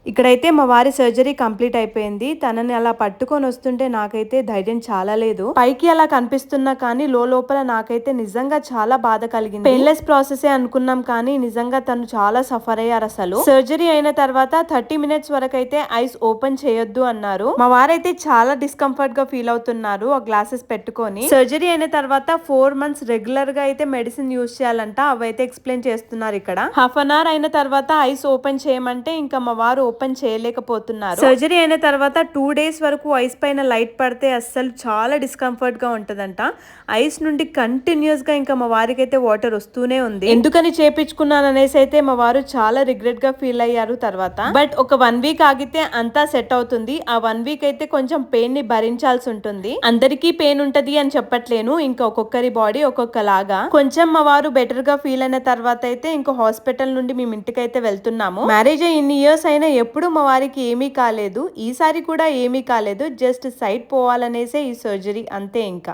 ఇక్కడైతే మా వారి సర్జరీ కంప్లీట్ అయిపోయింది. తనని అలా పట్టుకొని వస్తుంటే నాకైతే ధైర్యం చాలా లేదు. పైకి అలా కనిపిస్తున్నా కానీ లోపల నాకైతే నిజంగా చాలా బాధ కలిగింది. పెయిన్లెస్ ప్రాసెస్ అనుకున్నాం కానీ నిజంగా తను చాలా సఫర్ అయ్యారు అసలు. సర్జరీ అయిన తర్వాత 30 మినిట్స్ వరకు అయితే ఐస్ ఓపెన్ చేయొద్దు అన్నారు. మా వారైతే చాలా డిస్కంఫర్ట్ గా ఫీల్ అవుతున్నారు ఆ గ్లాసెస్ పెట్టుకొని. సర్జరీ అయిన తర్వాత 4 మంత్స్ రెగ్యులర్ గా అయితే మెడిసిన్ యూజ్ చేయాలంట. అవైతే ఎక్స్ప్లెయిన్ చేస్తున్నారు ఇక్కడ. హాఫ్ అన్ అవర్ అయిన తర్వాత ఐస్ ఓపెన్ చేయమంటే ఇంకా మా వారు ఓపెన్ చేయలేకపోతున్నారు. సర్జరీ అయిన తర్వాత 2 days వరకు ఐస్ పైన లైట్ పడితే అస్సలు చాలా డిస్కంఫర్ట్ గా ఉంటదంట. ఐస్ నుండి కంటిన్యూస్ గా ఇంకా మా వారికి అయితే వాటర్ వస్తూనే ఉంది. ఎందుకని చేపించుకున్నాను అనేసి అయితే మా వారు చాలా రిగ్రెట్ గా ఫీల్ అయ్యారు తర్వాత. బట్ ఒక 1 week ఆగితే అంతా సెట్ అవుతుంది. ఆ 1 week అయితే కొంచెం పెయిన్ ని భరించాల్సి ఉంటుంది. అందరికీ పెయిన్ ఉంటది అని చెప్పట్లేను, ఇంకా ఒక్కొక్కరి బాడీ ఒక్కొక్కలాగా. కొంచెం మా వారు బెటర్ గా ఫీల్ అయిన తర్వాత అయితే ఇంకో హాస్పిటల్ నుండి మేము ఇంటికి అయితే వెళ్తున్నాము. మ్యారేజ్ అయ్యి ఇన్ని ఇయర్స్ అయినా ఎప్పుడు మా వారికి ఏమీ కాలేదు. ఈసారి కూడా ఏమీ కాలేదు. జస్ట్ సైట్ పోవాలనేసే ఈ సర్జరీ అంతే ఇంకా.